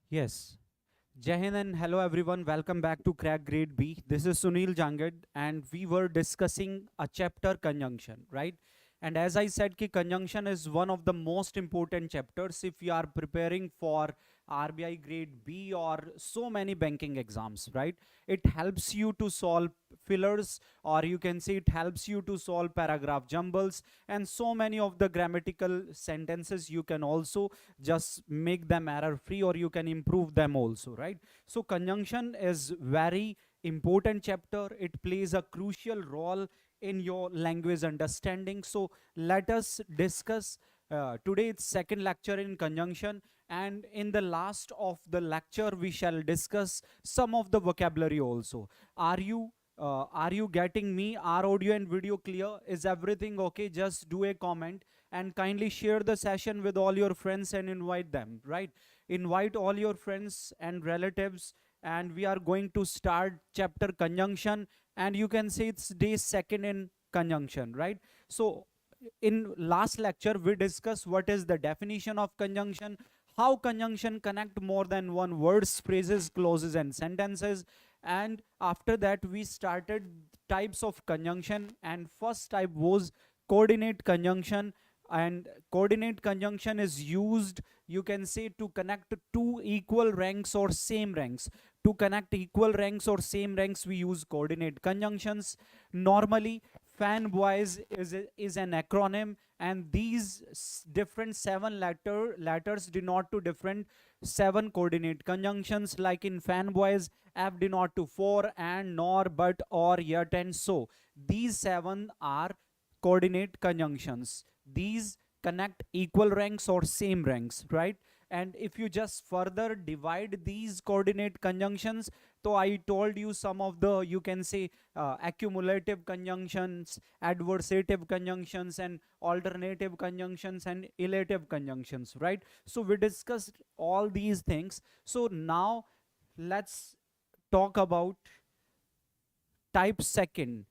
Yes. Jai Hind and hello everyone. Welcome back to Crack Grade B. This is Sunil Jangad and we were discussing a chapter conjunction, right? And as I said, ki conjunction is one of the most important chapters if you are preparing for RBI Grade B or so many banking exams, right? It helps you to solve fillers, or you can say it helps you to solve paragraph jumbles and so many of the grammatical sentences. You can also just make them error free, or you can improve them also, right? So conjunction is very important chapter. It plays a crucial role in your language understanding. So let us discuss today. It's second lecture in conjunction, and in the last of the lecture we shall discuss some of the vocabulary also. Are you getting me? Are audio and video clear? Is everything okay? Just do a comment and kindly share the session with all your friends and invite them, right? Invite all your friends and relatives, and we are going to start chapter conjunction, and you can say it's day second in conjunction, right? So in last lecture we discussed what is the definition of conjunction, how conjunction connect more than one words, phrases, clauses and sentences, and after that we started types of conjunction, and first type was coordinate conjunction. And coordinate conjunction is used, you can say, to connect two equal ranks or same ranks. To connect equal ranks or same ranks we use coordinate conjunctions. Normally fanboys is an acronym, and these different seven letters denote to different seven coordinate conjunctions. Like in fanboys, F denote to for, and, nor, but, or, yet, and so. These seven are coordinate conjunctions. These connect equal ranks or same ranks, right? And if you just further divide these coordinate conjunctions, so I told you some of the, you can say, accumulative conjunctions, adversative conjunctions, and alternative conjunctions, and elative conjunctions, right? So we discussed all these things. So now let's talk about type second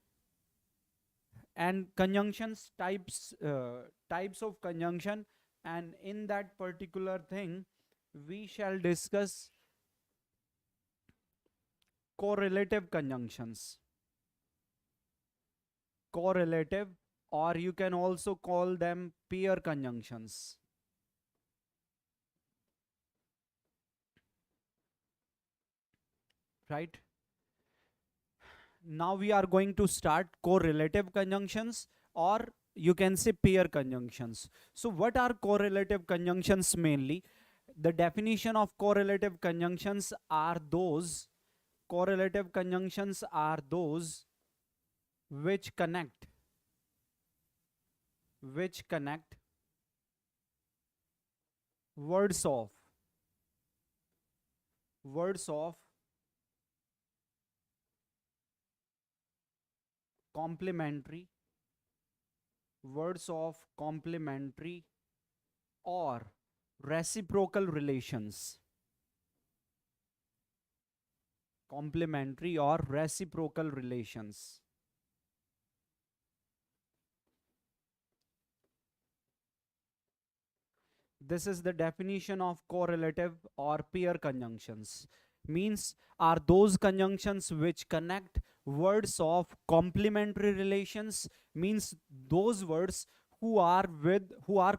and conjunctions, types of conjunction. And in that particular thing we shall discuss correlative conjunctions. Correlative, or you can also call them pair conjunctions, right? Now we are going to start correlative conjunctions, or you can say pair conjunctions. So what are correlative conjunctions mainly? The definition of correlative conjunctions are those which connect words of words of complementary or reciprocal relations. Complementary or reciprocal relations. This is the definition of correlative or pair conjunctions. Means are those conjunctions which connect words of complementary relations, means those words who are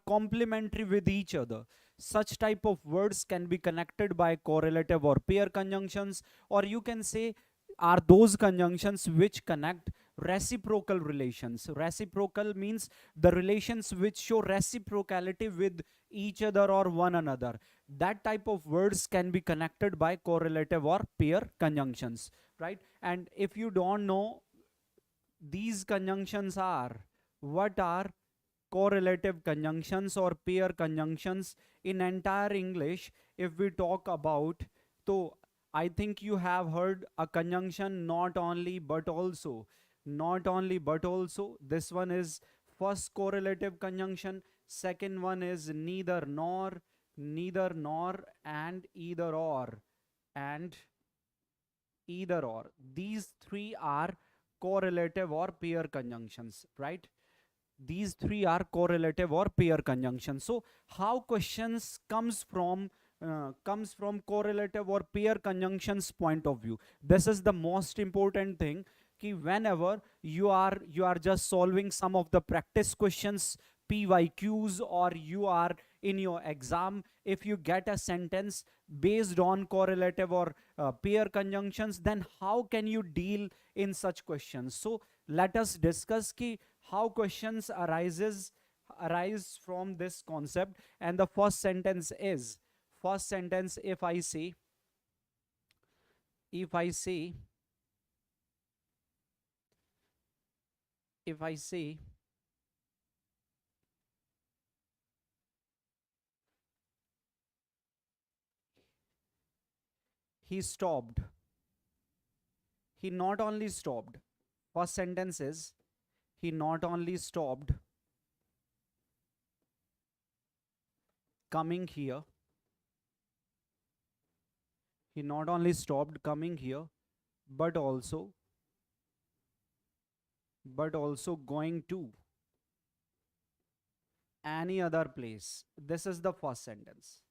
complementary with each other. Such type of words can be connected by correlative or pair conjunctions, or you can say are those conjunctions which connect reciprocal relations. Reciprocal means the relations which show reciprocality with each other or one another. That type of words can be connected by correlative or pair conjunctions, right? And if you don't know these conjunctions are, what are correlative conjunctions or pair conjunctions in entire English, if we talk about, so I think you have heard a conjunction not only but also. This one is first correlative conjunction. Second one is neither nor, and either or, and either or. These three are correlative or pair conjunctions, right? These three are correlative or pair conjunctions. So how questions comes from comes from correlative or pair conjunctions point of view. This is the most important thing, कि whenever you are just solving some of the practice questions, PYQs, or you are in your exam, if you get a sentence based on correlative or pair conjunctions, then how can you deal in such questions? So let us discuss ki how questions arise from this concept. And the first sentence is, if I say if I say he stopped, he not only stopped, first sentence is he not only stopped coming here, he not only stopped coming here, but also going to any other place. This is the first sentence.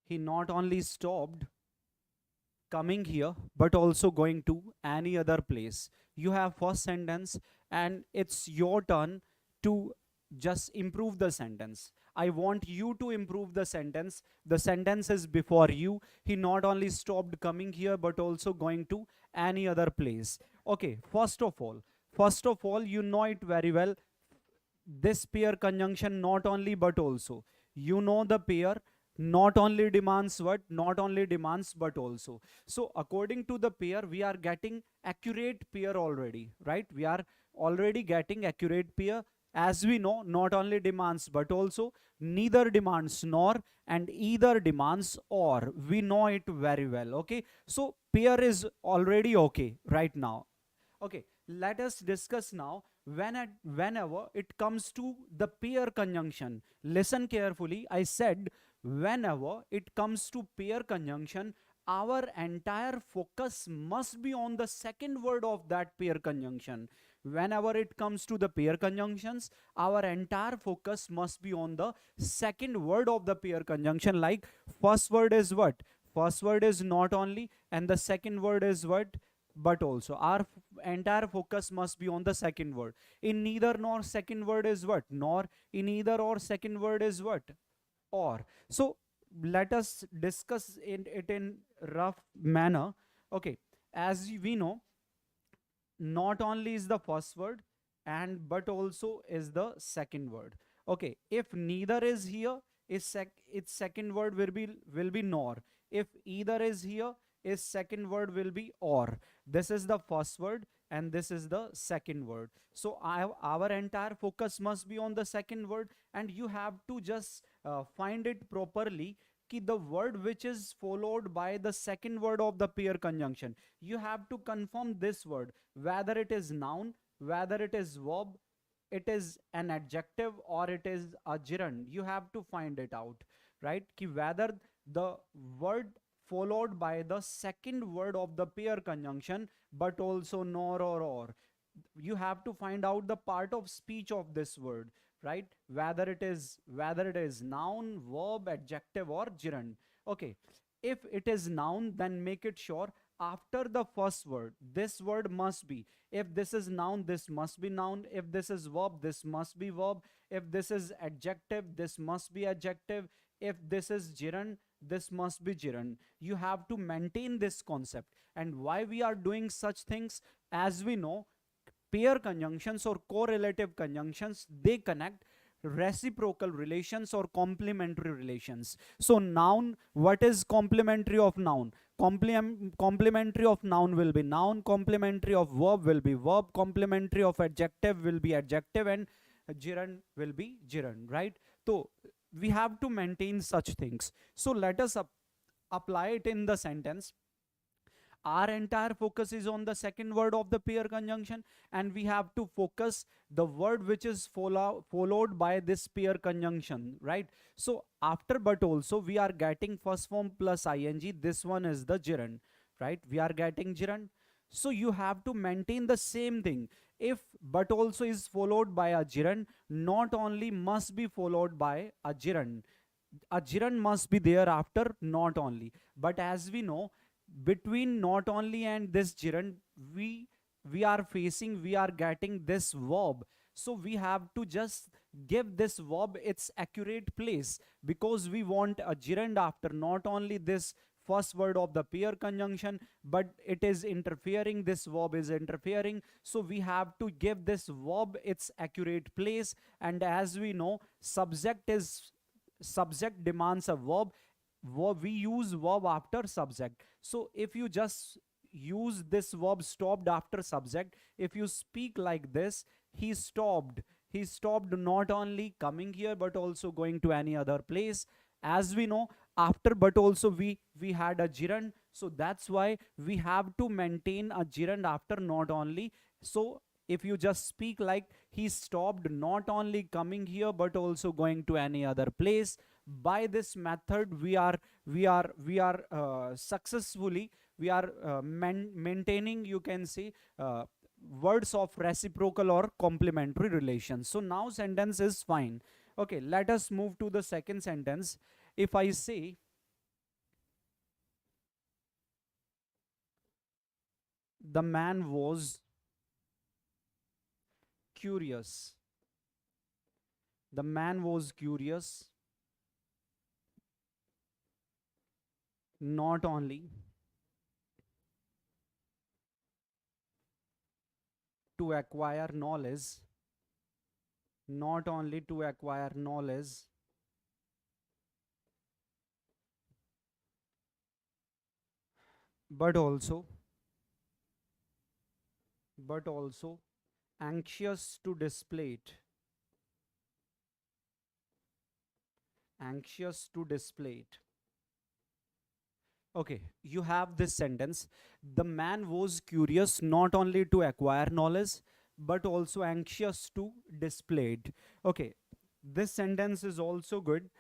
He not only stopped coming here, but also going to any other place. You have first sentence, and it's your turn to just improve the sentence. I want you to improve the sentence. The sentence is before you. He not only stopped coming here, but also going to any other place. Okay, first of all, you know it very well. This pair conjunction not only but also. You know the pair not only demands what? Not only demands but also. So according to the pair, we are getting accurate pair already, right? We are already getting accurate pair. As we know, not only demands but also, neither demands nor, and either demands or. We know it very well. Okay, so pair is already okay right now. Okay, let us discuss now whenever it comes to the pair conjunction. Listen carefully. I said whenever it comes to pair conjunction, our entire focus must be on the second word of that pair conjunction. Whenever it comes to the pair conjunctions, our entire focus must be on the second word of the pair conjunction. Like first word is what? First word is not only, and the second word is what? But also. Our entire focus must be on the second word. In neither nor, second word is what? Nor. In either or, second word is what? Or. So let us discuss it in rough manner. Okay, as we know, not only is the first word, and but also is the second word. Okay, if neither is here, its second word will be nor. If either is here, its second word will be or. This is the first word and this is the second word. So our entire focus must be on the second word, and you have to just find it properly. The word which is followed by the second word of the pair conjunction, you have to confirm this word, whether it is noun, whether it is verb, it is an adjective, or it is a gerund. You have to find it out, right? Whether the word followed by the second word of the pair conjunction, but also nor or. You have to find out the part of speech of this word, right? Whether it is noun, verb, adjective, or gerund. Okay, if it is noun, then make it sure after the first word this word must be. If this is noun, this must be noun. If this is verb, this must be verb. If this is adjective, this must be adjective. If this is gerund, this must be gerund. You have to maintain this concept. And why we are doing such things? As we know, pair conjunctions or correlative conjunctions, they connect reciprocal relations or complementary relations. So noun, what is complementary of noun? Complementary of noun will be noun, complementary of verb will be verb, complementary of adjective will be adjective, and gerund will be gerund, right? So we have to maintain such things. So let us apply it in the sentence. Our entire focus is on the second word of the pair conjunction, and we have to focus the word which is followed by this pair conjunction, right? So after but also, we are getting first form plus ing. This one is the gerund, right? We are getting gerund. So you have to maintain the same thing. If but also is followed by a gerund, not only must be followed by a gerund. a gerund must be there after not only. But as we know, between not only and this gerund, we are getting this verb. So we have to just give this verb its accurate place, because we want a gerund after not only this first word of the pair conjunction, but it is interfering, this verb is interfering. So we have to give this verb its accurate place. And as we know, subject demands a verb. We use verb after subject. So if you just use this verb stopped after subject, if you speak like this, he stopped not only coming here but also going to any other place. As we know, after but also we had a gerund, so that's why we have to maintain a gerund after not only. So if you just speak like he stopped not only coming here but also going to any other place, by this method we are successfully maintaining, you can say, words of reciprocal or complementary relations. So now sentence is fine. Okay, let us move to the second sentence. If I say the man was curious, the man was curious not only to acquire knowledge, not only to acquire knowledge, but also anxious to display it, anxious to display it. Okay, you have this sentence. The man was curious not only to acquire knowledge, but also anxious to display it. Okay, this sentence is also good.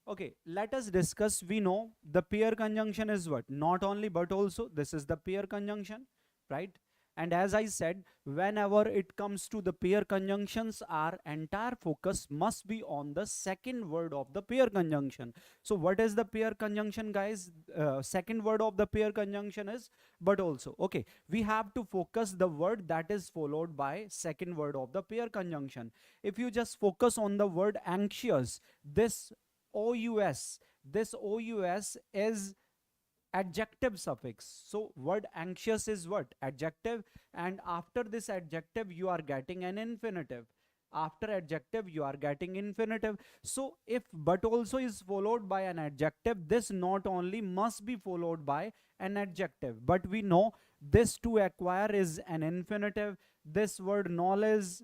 Okay, let us discuss. We know the pair conjunction is what? Not only but also. This is the pair conjunction, right? And as I said, whenever it comes to the pair conjunctions, our entire focus must be on the second word of the pair conjunction. So what is the pair conjunction, guys? Second word of the pair conjunction is but also. Okay, we have to focus the word that is followed by second word of the pair conjunction. If you just focus on the word anxious, this OUS is adjective suffix. So word anxious is what? Adjective. And after this adjective you are getting an infinitive. After adjective you are getting infinitive. So if but also is followed by an adjective, this not only must be followed by an adjective. But we know this to acquire is an infinitive, this word knowledge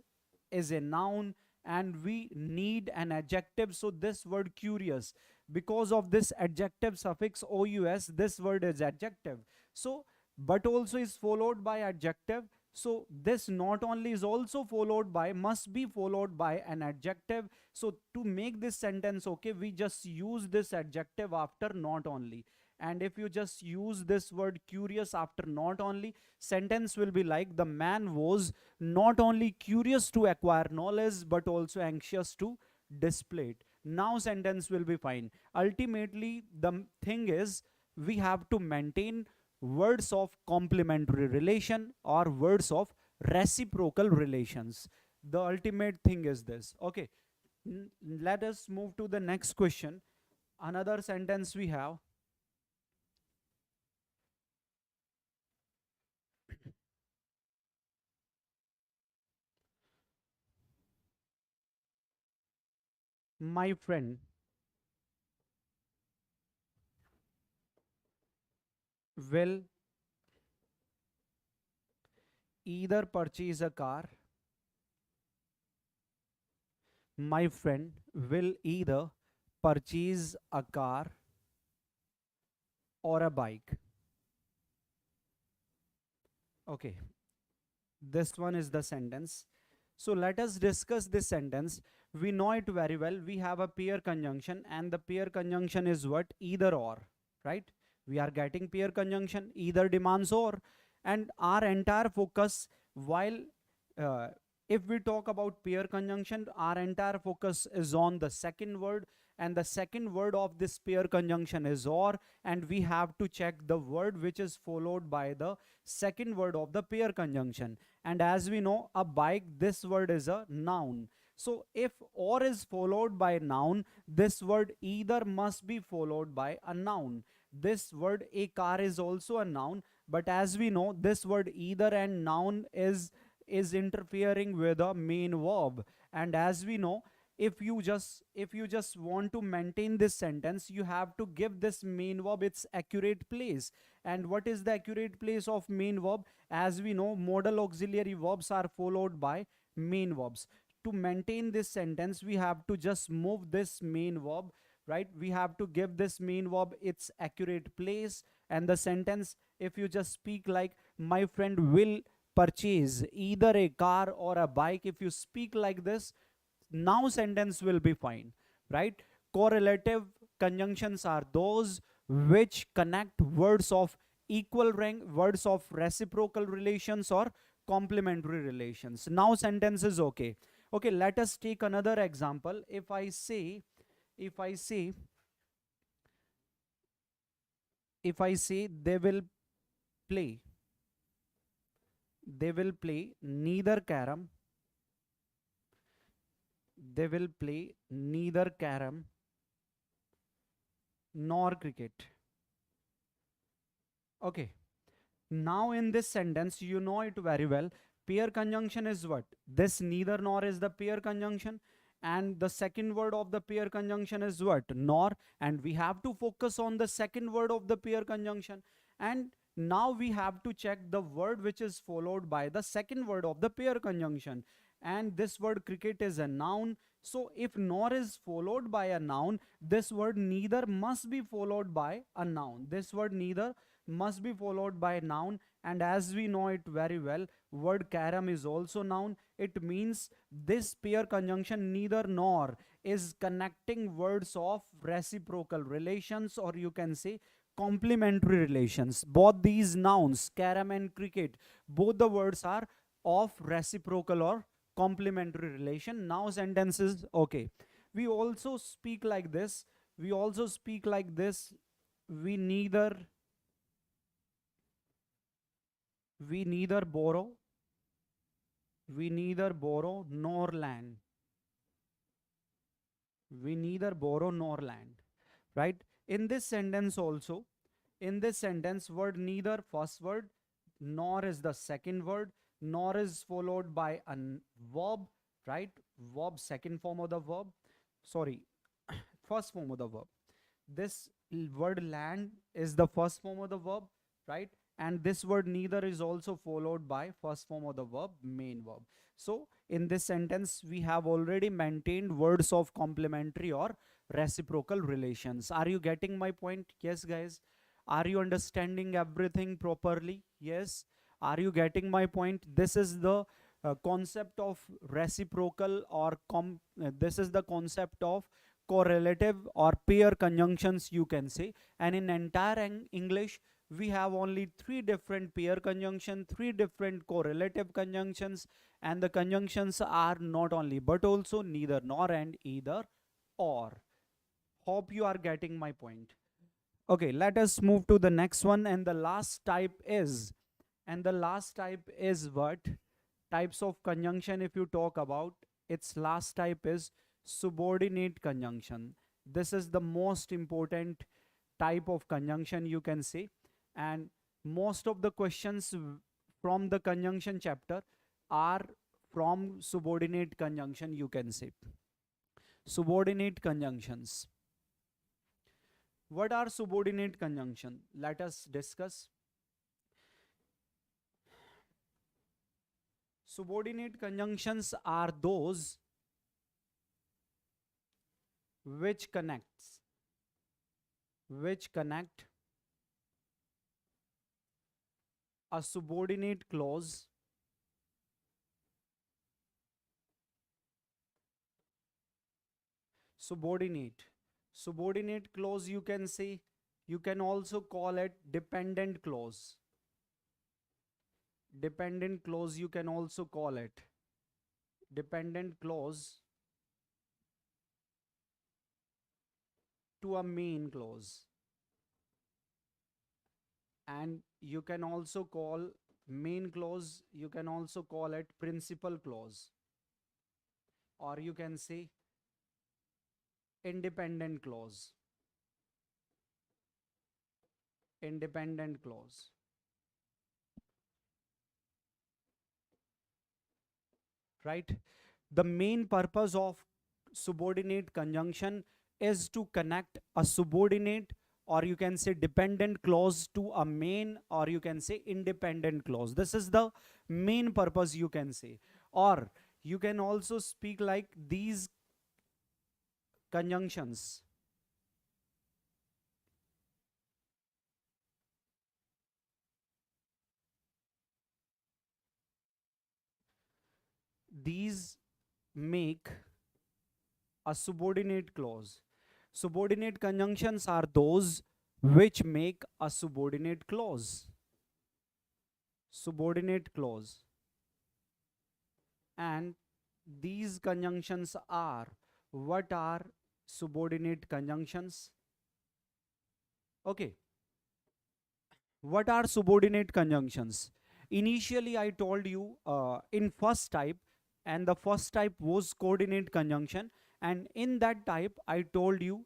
is a noun, and we need an adjective. So this word curious, because of this adjective suffix OUS, this word is adjective. So but also is followed by adjective. So this not only is also followed by, must be followed by an adjective. So to make this sentence okay, we just use this adjective after not only. And if you just use this word curious after not only, sentence will be like the man was not only curious to acquire knowledge but also anxious to display it. Now sentence will be fine. Ultimately the thing is, we have to maintain words of complementary relation or words of reciprocal relations. The ultimate thing is this. Okay, let us move to the next question. Another sentence we have. My friend will either purchase a car. My friend will either purchase a car or a bike. Okay, this one is the sentence. So let us discuss this sentence. We know it very well. We have a pair conjunction, and the pair conjunction is what? Either or, right? We are getting pair conjunction, either demands or. And our entire focus while If we talk about pair conjunction, our entire focus is on the second word, and the second word of this pair conjunction is or, and we have to check the word which is followed by the second word of the pair conjunction. And as we know, a bike, this word is a noun. So if or is followed by a noun, this word either must be followed by a noun. This word a car is also a noun, but as we know, this word either and noun is interfering with a main verb. And as we know, if you just want to maintain this sentence, you have to give this main verb its accurate place. And what is the accurate place of main verb? As we know, modal auxiliary verbs are followed by main verbs. To maintain this sentence, we have to just move this main verb, right? We have to give this main verb its accurate place. And the sentence, if you just speak like my friend will purchase either a car or a bike, if you speak like this, now sentence will be fine, right? Correlative conjunctions are those which connect words of equal rank, words of reciprocal relations or complementary relations. Now sentence is okay. Okay, let us take another example. If I say they will play neither carom, nor cricket. Okay, now in this sentence, you know it very well. Pair conjunction is what? This neither nor is the pair conjunction, and the second word of the pair conjunction is what? Nor. And we have to focus on the second word of the pair conjunction. And now we have to check the word which is followed by the second word of the pair conjunction. And this word cricket is a noun. So if nor is followed by a noun, this word neither must be followed by a noun. This word neither must be followed by a noun. And as we know it very well, word carom is also noun. It means this pair conjunction neither nor is connecting words of reciprocal relations, or you can say complementary relations. Both these nouns, carom and cricket, both the words are of reciprocal or complementary relation. Now sentence is okay. We also speak like this. We neither borrow nor lend. Right? In this sentence also, word neither first word, nor is the second word, nor is followed by a verb, right? Verb, second form of the verb, sorry, first form of the verb. This word land is the first form of the verb, right? And this word neither is also followed by first form of the verb, main verb. So in this sentence, we have already maintained words of complementary or reciprocal relations. Are you getting my point? Yes, guys. Are you understanding everything properly? Yes. Are you getting my point? This is the concept of reciprocal or this is the concept of correlative or pair conjunctions, you can say. And in entire English, we have only 3 different pair conjunction, 3 different correlative conjunctions, and the conjunctions are not only but also neither nor and either or. Hope you are getting my point. Okay, let us move to the next one, and the last type is what? Types of conjunction, if you talk about, its last type is subordinate conjunction. This is the most important type of conjunction, you can say. And most of the questions from the conjunction chapter are from subordinate conjunction, you can say. Subordinate conjunctions. What are subordinate conjunction? Let us discuss. Subordinate conjunctions are those which connect a subordinate clause subordinate clause, you can say. You can also call it dependent clause. You can also call it. dependent clause to a main clause. And you can also call main clause, you can also call it principal clause, or you can say independent clause. Independent clause. Right? The main purpose of subordinate conjunction is to connect a subordinate, or you can say dependent clause, to a main, or you can say independent clause. This is the main purpose, you can say. Or you can also speak like these conjunctions. These make a subordinate clause. Subordinate conjunctions are those which make a subordinate clause. Subordinate clause. And these conjunctions are, what are subordinate conjunctions? Okay. What are subordinate conjunctions? Initially, I told you in first type, and the first type was coordinate conjunction. And in that type, I told you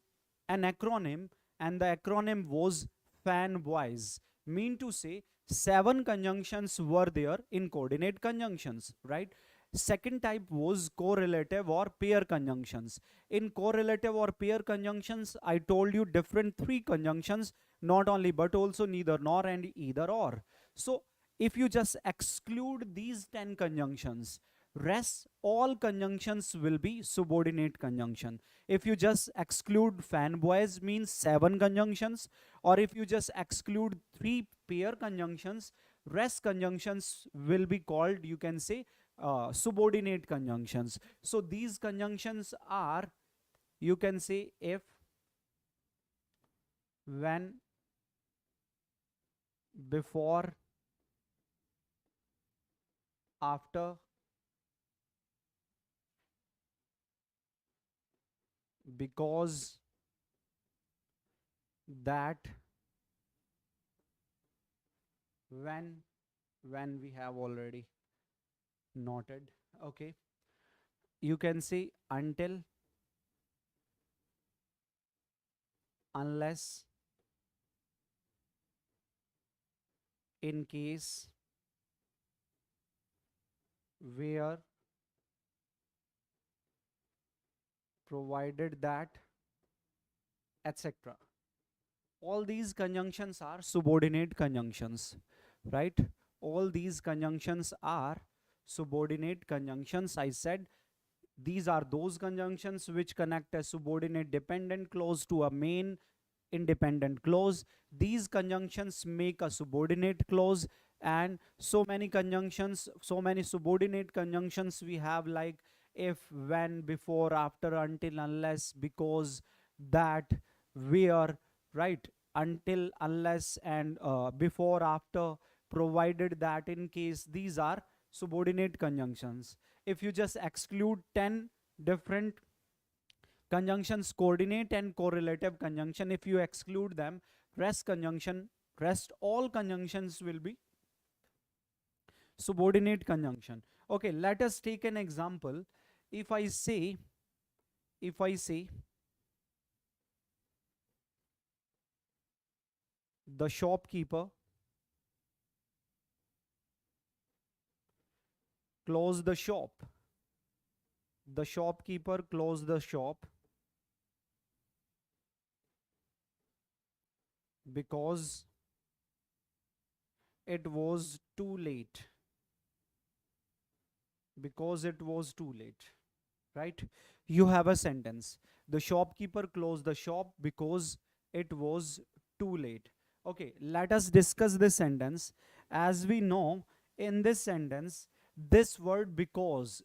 an acronym, and the acronym was FANBOYS. Mean to say, 7 conjunctions were there in coordinate conjunctions, right? Second type was correlative or pair conjunctions. In correlative or pair conjunctions, I told you different 3 conjunctions, not only but also neither, nor, and either, or. So if you just exclude these 10 conjunctions, rest all conjunctions will be subordinate conjunction. If you just exclude fanboys, means 7 conjunctions, or if you just exclude 3 pair conjunctions, rest conjunctions will be called, you can say, subordinate conjunctions. So these conjunctions are, you can say, if, when, before, after, because, that, when we have already noted. Okay, you can say until, unless, in case, where, provided that, etc. All these conjunctions are subordinate conjunctions, right? All these conjunctions are subordinate conjunctions. I said these are those conjunctions which connect a subordinate dependent clause to a main independent clause. These conjunctions make a subordinate clause. And so many conjunctions, so many subordinate conjunctions we have, like if, when, before, after, until, unless, because, that, where, right? Until, unless, and before, after, provided that, in case. These are subordinate conjunctions. If you just exclude 10 different conjunctions, coordinate and correlative conjunction, if you exclude them, rest all conjunctions will be subordinate conjunction. Okay, let us take an example. If I say the shopkeeper closed the shop, the shopkeeper closed the shop because it was too late. Because it was too late, right? You have a sentence. The shopkeeper closed the shop because it was too late. Okay, let us discuss this sentence. As we know, in this sentence, this word because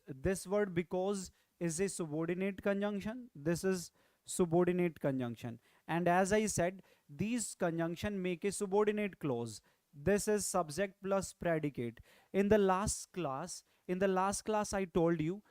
is a subordinate conjunction. This is subordinate conjunction. And as I said, these conjunction make a subordinate clause. This is subject plus predicate. In the last class I told you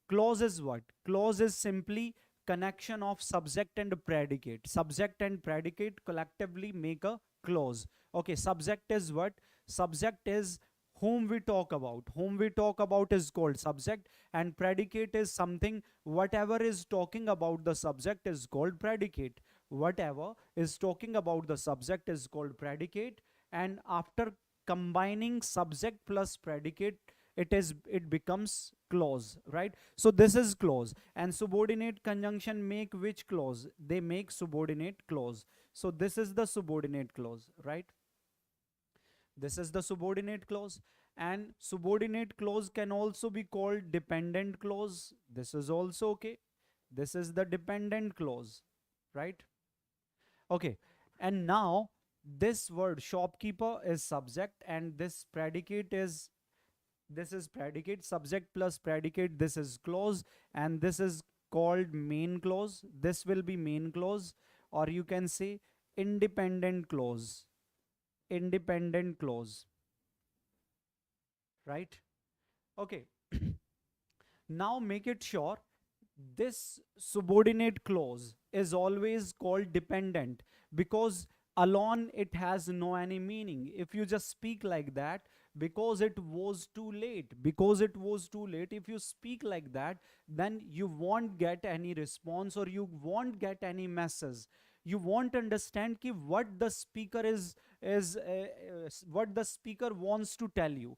Clause is what? Clause is simply connection of subject and predicate. Subject and predicate collectively make a clause. Okay, subject is what? Subject is whom we talk about. Whom we talk about is called subject, and predicate is something, whatever is talking about the subject is called predicate. Whatever is talking about the subject is called predicate, and after combining subject plus predicate, it becomes clause, right? So this is clause. And subordinate conjunction make which clause? They make subordinate clause. So this is the subordinate clause, right? This is the subordinate clause. And subordinate clause can also be called dependent clause. This is also okay. This is the dependent clause, right? Okay. And now this word shopkeeper is subject, and this predicate is, this is predicate, subject plus predicate, this is clause, and this is called main clause. This will be main clause, or you can say independent clause. Independent clause, right? Okay. Now make it sure this subordinate clause is always called dependent, because alone it has no any meaning. If you just speak like that, because it was too late, because it was too late, if you speak like that, then you won't get any response, or you won't get any message. You won't understand ki what the speaker what the speaker wants to tell you.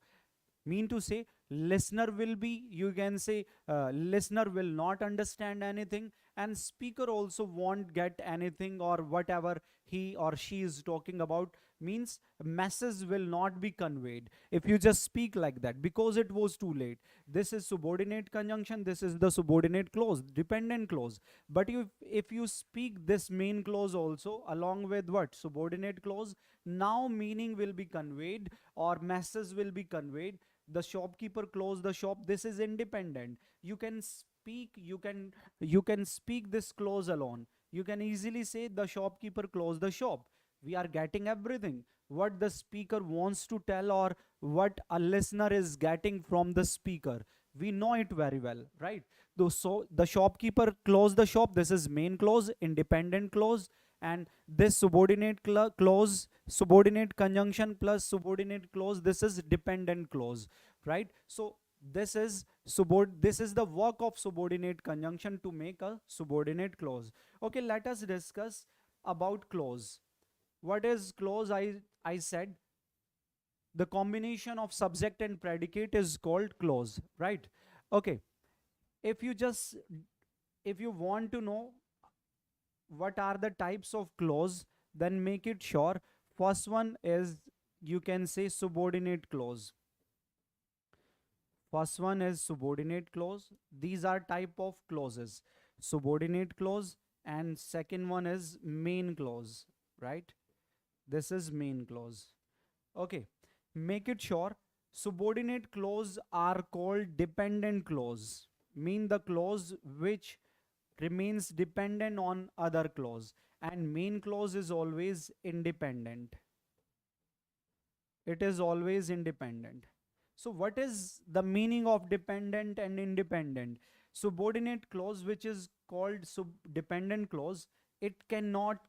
Mean to say, listener will be, you can say, listener will not understand anything, and speaker also won't get anything, or whatever he or she is talking about, means message will not be conveyed if you just speak like that, because it was too late. This is subordinate conjunction, this is the subordinate clause, dependent clause. But if you speak this main clause also along with what? Subordinate clause, now meaning will be conveyed, or message will be conveyed. The shopkeeper closed the shop, this is independent. You can speak, you can speak this clause alone. You can easily say the shopkeeper closed the shop. We are getting everything what the speaker wants to tell, or what a listener is getting from the speaker. We know it very well, right? So the shopkeeper closed the shop, this is main clause, independent clause. And this subordinate clause, subordinate conjunction plus subordinate clause, this is dependent clause, right? So this is the work of subordinate conjunction to make a subordinate clause. Okay, let us discuss about clause. What is clause? I said the combination of subject and predicate is called clause, right? Okay, if you want to know what are the types of clause, then make it sure. First one is, you can say, subordinate clause. First one is subordinate clause. These are type of clauses: subordinate clause, and second one is main clause, right? This is main clause. Okay, make it sure. Subordinate clause are called dependent clause, mean the clause which remains dependent on other clause, and main clause is always independent. It is always independent. So what is the meaning of dependent and independent? Subordinate clause, which is called dependent clause, it cannot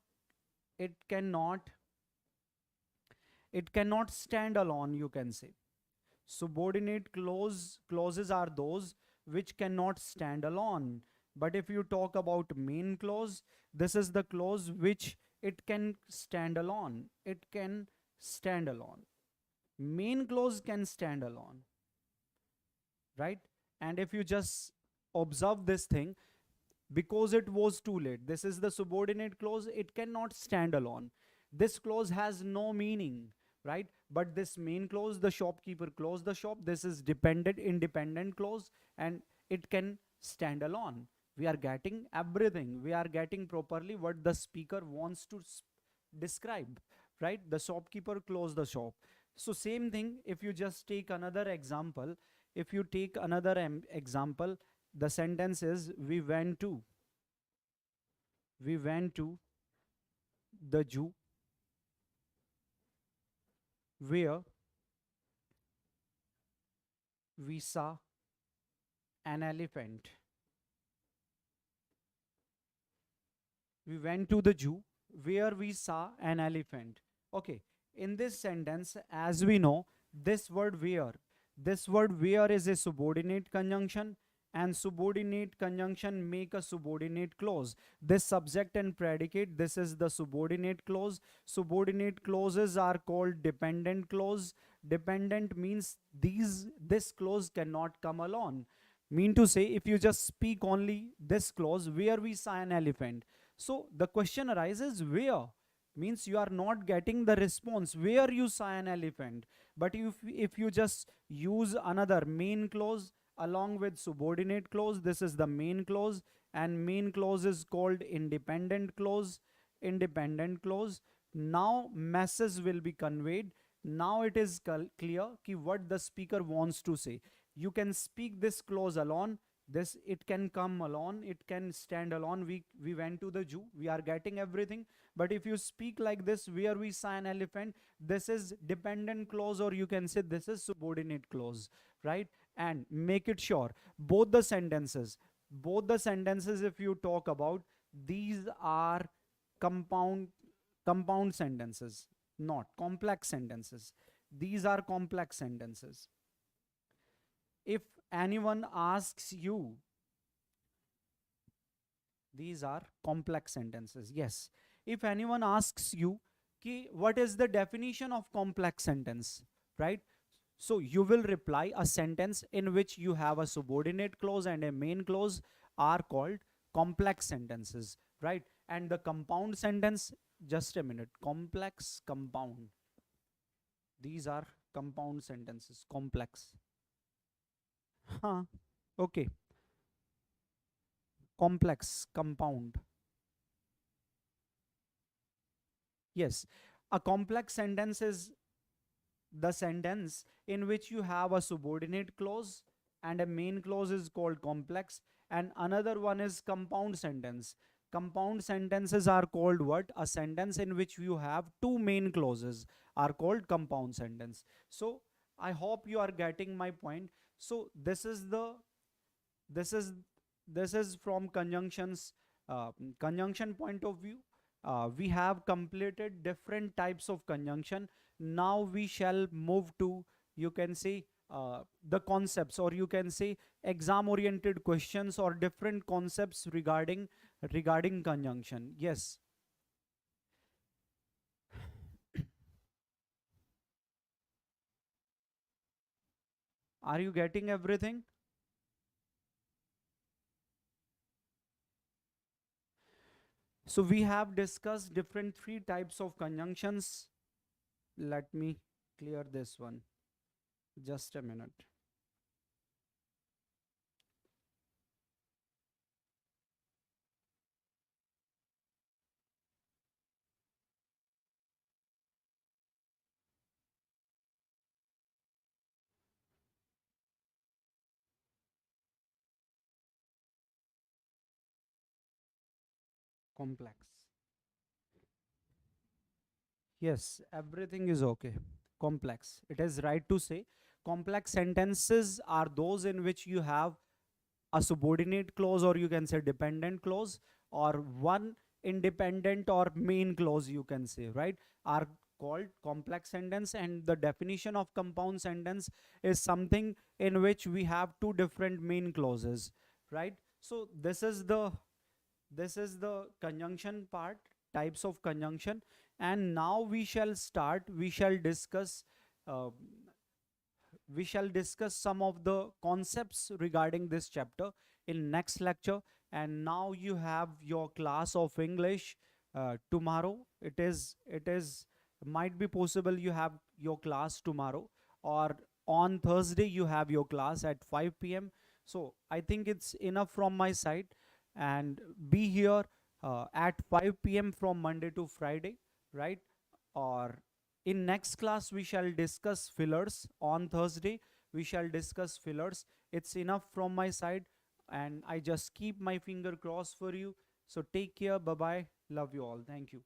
stand alone, you can say. Subordinate clauses are those which cannot stand alone. But if you talk about main clause, this is the clause which it can stand alone. It can stand alone. Main clause can stand alone, right? And if you just observe this thing, because it was too late, this is the subordinate clause, it cannot stand alone. This clause has no meaning, right? But this main clause, the shopkeeper closed the shop, this is independent clause, and it can stand alone. We are getting everything. We are getting properly what the speaker wants to describe, right? The shopkeeper closed the shop. So same thing, if you just take another example, the sentence is, we went to the Jew where we saw an elephant. We went to the zoo where we saw an elephant. Okay, in this sentence, as we know, this word where is a subordinate conjunction, and subordinate conjunction make a subordinate clause. This subject and predicate, this is the subordinate clause. Subordinate clauses are called dependent clause. Dependent means this clause cannot come alone. Mean to say, if you just speak only this clause where we saw an elephant, so the question arises, where? Means you are not getting the response where you saw an elephant. But if you just use another main clause along with subordinate clause, this is the main clause, and main clause is called independent clause. Independent clause. Now message will be conveyed. Now it is clear ki what the speaker wants to say. You can speak this clause alone. This, it can come alone, it can stand alone. We went to the zoo, we are getting everything. But if you speak like this where we saw an elephant, this is dependent clause, or you can say this is subordinate clause, right? And make it sure both the sentences, if you talk about, these are compound sentences, not complex sentences. These are complex sentences. If anyone asks you, these are complex sentences, yes. If anyone asks you ki what is the definition of complex sentence, right? So you will reply, a sentence in which you have a subordinate clause and a main clause are called complex sentences, right? And the compound sentence, just a minute, complex, compound, these are compound sentences, complex. Okay. Complex, compound. Yes. A complex sentence is the sentence in which you have a subordinate clause and a main clause is called complex, and another one is compound sentence. Compound sentences are called what? A sentence in which you have two main clauses are called compound sentence. So I hope you are getting my point. So this is from conjunctions, conjunction point of view. We have completed different types of conjunction. Now we shall move to, you can say, the concepts, or you can say exam oriented questions or different concepts regarding conjunction. Yes. Are you getting everything? So we have discussed different three types of conjunctions. Let me clear this one. Just a minute. Complex. Yes, everything is okay. Complex. It is right to say complex sentences are those in which you have a subordinate clause, or you can say dependent clause, or one independent or main clause, you can say, right, are called complex sentence. And the definition of compound sentence is something in which we have two different main clauses, right? So this is the conjunction part, types of conjunction. And now we shall discuss uh, some of the concepts regarding this chapter in next lecture. And now you have your class of English tomorrow. It is might be possible you have your class tomorrow, or on Thursday you have your class at 5 p.m. So I think it's enough from my side, and be here at 5 p.m. from Monday to Friday, right? Or in next class we shall discuss fillers. On Thursday we shall discuss fillers. It's enough from my side, and I just keep my finger crossed for you. So take care, bye bye, love you all, thank you.